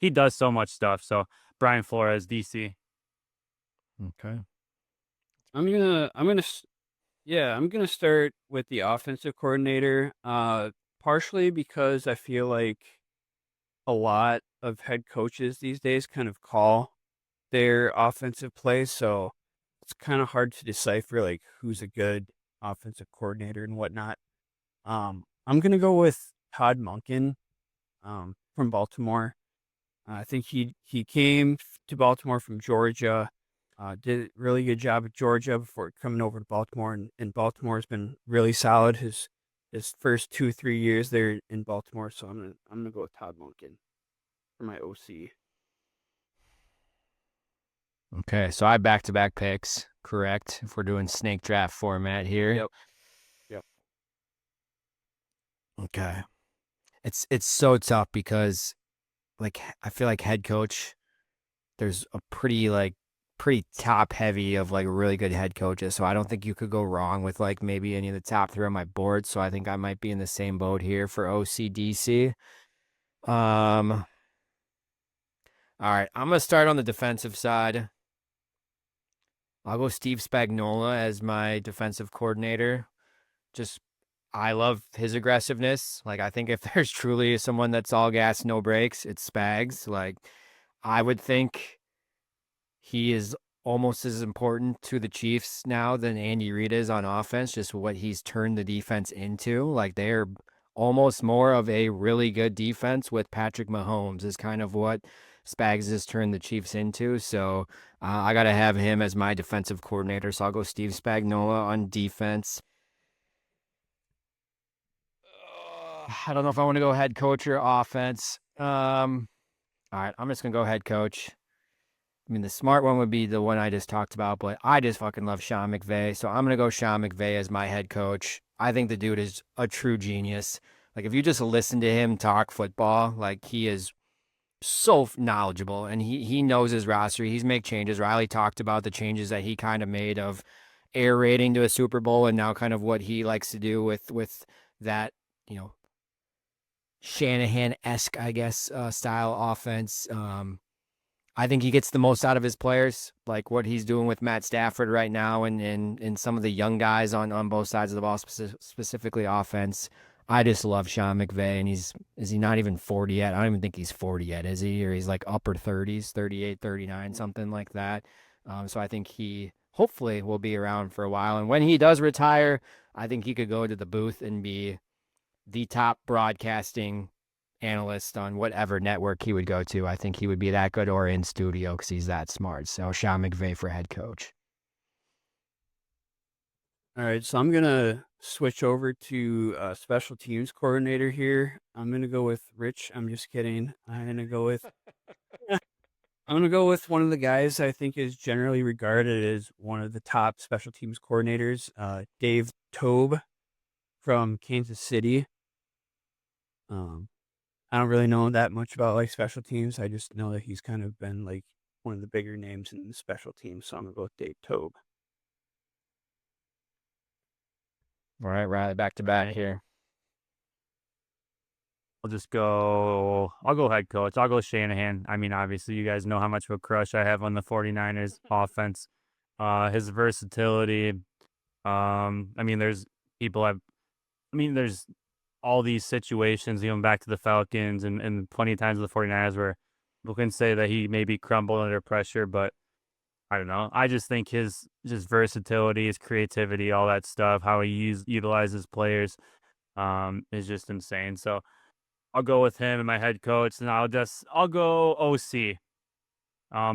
does so much stuff. So Brian Flores, DC. Okay. I'm gonna start with the offensive coordinator. Partially because I feel like a lot of head coaches these days kind of call their offensive plays, so it's kind of hard to decipher like who's a good offensive coordinator and whatnot. I'm gonna go with Todd Monken, from Baltimore. I think he came to Baltimore from Georgia. Did a really good job at Georgia before coming over to Baltimore, and Baltimore's been really solid his first 2-3 years there in Baltimore. So I'm gonna go with Todd Monken for my OC. Okay, so I have back-to-back picks, correct? If we're doing snake draft format here. Yep. Yep. Okay. It's so tough because like I feel like head coach, there's a pretty top heavy of like really good head coaches. So I don't think you could go wrong with like maybe any of the top 3 on my board. So I think I might be in the same boat here for OCDC. All right, I'm gonna start on the defensive side. I'll go Steve Spagnuolo as my defensive coordinator. Just I love his aggressiveness. Like I think if there's truly someone that's all gas, no brakes, it's Spags. Like I would think he is almost as important to the Chiefs now than Andy Reid is on offense, just what he's turned the defense into. Like they're almost more of a really good defense with Patrick Mahomes is kind of what Spags has turned the Chiefs into. So I got to have him as my defensive coordinator. So I'll go Steve Spagnuolo on defense. I don't know if I want to go head coach or offense. All right, I'm just going to go head coach. I mean, the smart one would be the one I just talked about, but I just fucking love Sean McVay. So I'm going to go Sean McVay as my head coach. I think the dude is a true genius. Like, if you just listen to him talk football, like, he is so knowledgeable and he knows his roster. He's made changes. Riley talked about the changes that he kind of made of air raiding to a Super Bowl and now kind of what he likes to do with that, Shanahan-esque, I guess, style offense. I think he gets the most out of his players, like what he's doing with Matt Stafford right now and some of the young guys on both sides of the ball, specifically offense. I just love Sean McVay, and is he not even 40 yet? I don't even think he's 40 yet, is he? Or he's like upper 30s, 38, 39, something like that. So I think he hopefully will be around for a while. And when he does retire, I think he could go to the booth and be the top broadcasting analyst on whatever network he would go to. I think he would be that good or in studio because he's that smart. So Sean McVay for head coach. All right, so I'm gonna switch over to special teams coordinator here. I'm gonna go with Rich. I'm just kidding. I'm gonna go with one of the guys I think is generally regarded as one of the top special teams coordinators, Dave Tobe from Kansas City. I don't really know that much about like special teams. I just know that he's kind of been like one of the bigger names in the special teams. So I'm gonna go with Dave Tobe. All right, Riley, back to back here. I'll go head coach. I'll go Shanahan. I mean, obviously, you guys know how much of a crush I have on the 49ers offense. His versatility. I mean, there's all these situations, even back to the Falcons and plenty of times with the 49ers where people can say that he maybe crumbled under pressure, but I don't know. I just think his versatility, his creativity, all that stuff, how he utilizes players, is just insane. So I'll go with him and my head coach, and I'll go OC.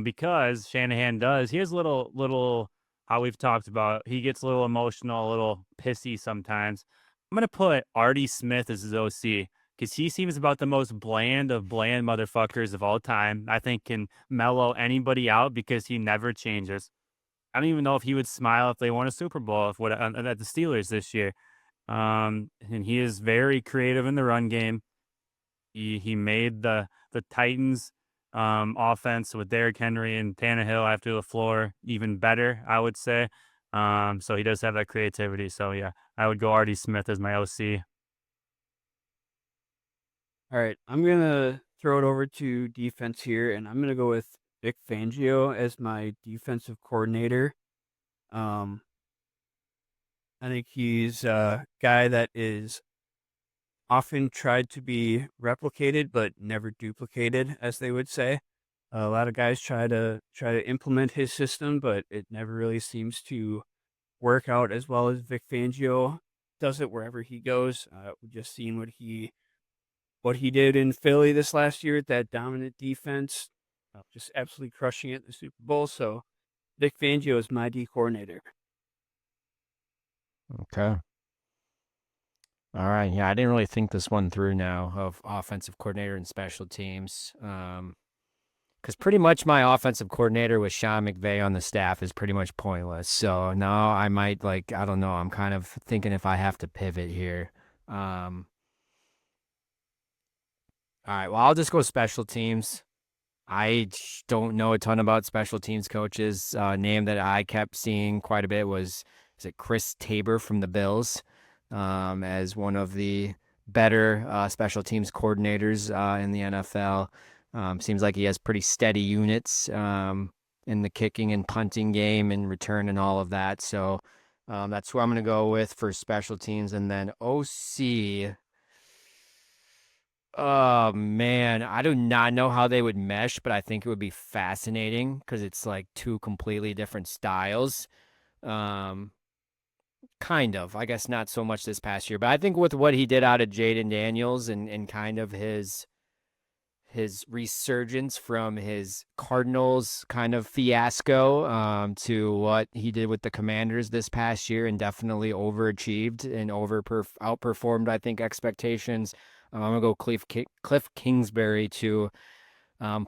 Because Shanahan does. He has little how we've talked about. He gets a little emotional, a little pissy sometimes. I'm gonna put Artie Smith as his OC because he seems about the most bland of bland motherfuckers of all time. I think can mellow anybody out because he never changes. I don't even know if he would smile if they won a Super Bowl at the Steelers this year. And he is very creative in the run game. He made the Titans offense with Derrick Henry and Tannehill after LaFleur even better, I would say. So he does have that creativity. So yeah, I would go Artie Smith as my OC. All right, I'm gonna throw it over to defense here, and I'm gonna go with Vic Fangio as my defensive coordinator. I think he's a guy that is often tried to be replicated but never duplicated, as they would say. A lot of guys try to implement his system, but it never really seems to work out as well as Vic Fangio does it wherever he goes. We've just seen what he did in Philly this last year with that dominant defense, just absolutely crushing it in the Super Bowl. So Vic Fangio is my D coordinator. Okay. All right. Yeah, I didn't really think this one through now of offensive coordinator and special teams. Because pretty much my offensive coordinator with Sean McVay on the staff is pretty much pointless. So now I might I don't know. I'm kind of thinking if I have to pivot here. All right. Well, I'll just go special teams. I don't know a ton about special teams coaches. Name that I kept seeing quite a bit is it Chris Tabor from the Bills, as one of the better special teams coordinators in the NFL. Seems like he has pretty steady units in the kicking and punting game and return and all of that. So that's who I'm going to go with for special teams. And then OC. Oh man, I do not know how they would mesh, but I think it would be fascinating because it's like two completely different styles. Um, kind of, I guess not so much this past year, but I think with what he did out of Jaden Daniels and kind of his resurgence from his Cardinals kind of fiasco to what he did with the Commanders this past year and definitely overachieved and outperformed, I think, expectations. I'm going to go Cliff Kingsbury to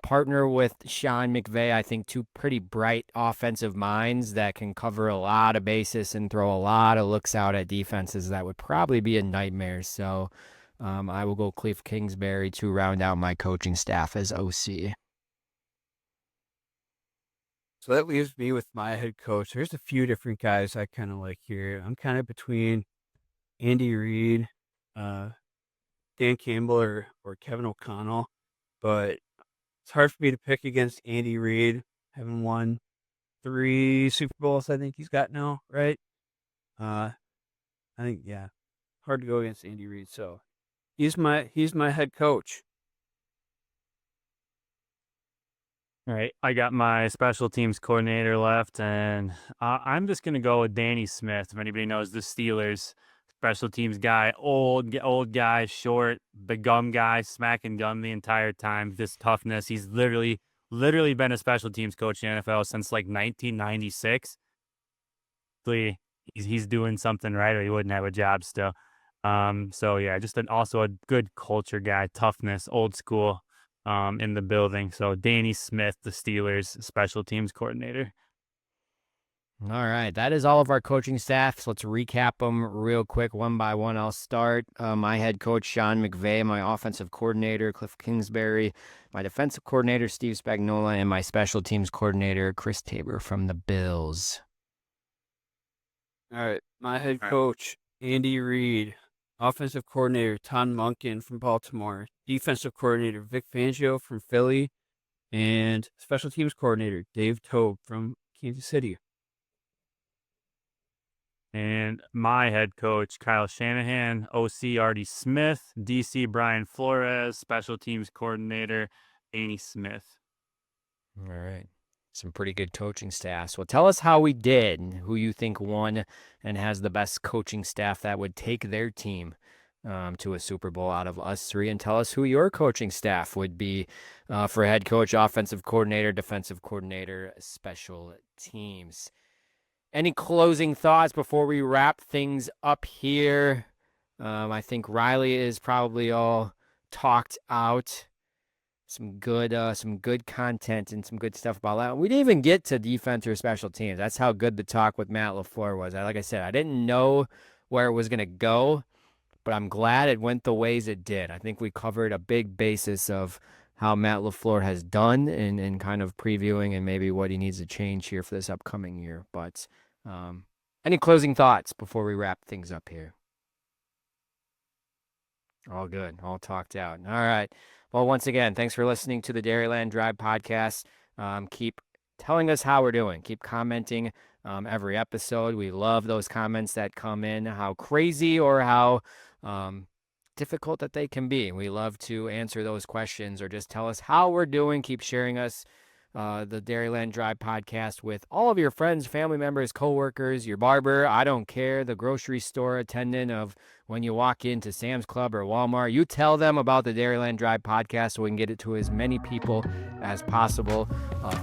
Partner with Sean McVay, I think two pretty bright offensive minds that can cover a lot of bases and throw a lot of looks out at defenses that would probably be a nightmare. So I will go Cliff Kingsbury to round out my coaching staff as OC. So that leaves me with my head coach. There's a few different guys I kind of like here. I'm kind of between Andy Reid, Dan Campbell, or Kevin O'Connell, but it's hard for me to pick against Andy Reid, having won 3 Super Bowls. I think he's got now, right? I think hard to go against Andy Reid. So he's my head coach. All right, I got my special teams coordinator left, and I'm just gonna go with Danny Smith. If anybody knows the Steelers, special teams guy, old guy, short, the gum guy, smacking gum the entire time. This toughness. He's literally been a special teams coach in the NFL since like 1996. He's doing something right, or he wouldn't have a job still. So yeah, just also a good culture guy, toughness, old school. In the building. So Danny Smith, the Steelers special teams coordinator. All right, that is all of our coaching staff. So let's recap them real quick, one by one. I'll start. My head coach, Sean McVay, my offensive coordinator, Cliff Kingsbury, my defensive coordinator, Steve Spagnuolo, and my special teams coordinator, Chris Tabor from the Bills. All right, my head coach, Andy Reid. Offensive coordinator, Todd Monken from Baltimore. Defensive coordinator, Vic Fangio from Philly. And special teams coordinator, Dave Toub from Kansas City. And my head coach, Kyle Shanahan. OC, Artie Smith. DC, Brian Flores. Special teams coordinator, Danny Smith. All right. Some pretty good coaching staffs. Well, tell us how we did, and who you think won and has the best coaching staff that would take their team to a Super Bowl out of us three, and tell us who your coaching staff would be for head coach, offensive coordinator, defensive coordinator, special teams. Any closing thoughts before we wrap things up here? I think Riley is probably all talked out. Some good content and some good stuff about that. We didn't even get to defense or special teams. That's how good the talk with Matt LaFleur was. Like I said, I didn't know where it was going to go, but I'm glad it went the ways it did. I think we covered a big basis of how Matt LaFleur has done and kind of previewing and maybe what he needs to change here for this upcoming year. But any closing thoughts before we wrap things up here? All good. All talked out. All right. Well, once again, thanks for listening to the Dairyland Drive podcast. Keep telling us how we're doing. Keep commenting every episode. We love those comments that come in, how crazy or how difficult that they can be. We love to answer those questions or just tell us how we're doing. Keep sharing us, the Dairyland Drive podcast, with all of your friends, family members, coworkers, your barber, I don't care, the grocery store attendant of when you walk into Sam's Club or Walmart. You tell them about the Dairyland Drive podcast so we can get it to as many people as possible.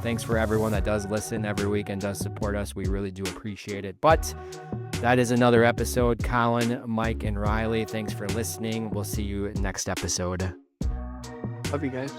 Thanks for everyone that does listen every week and does support us. We really do appreciate it. But that is another episode. Collin, Mike, and Riley, thanks for listening. We'll see you next episode. Love you guys.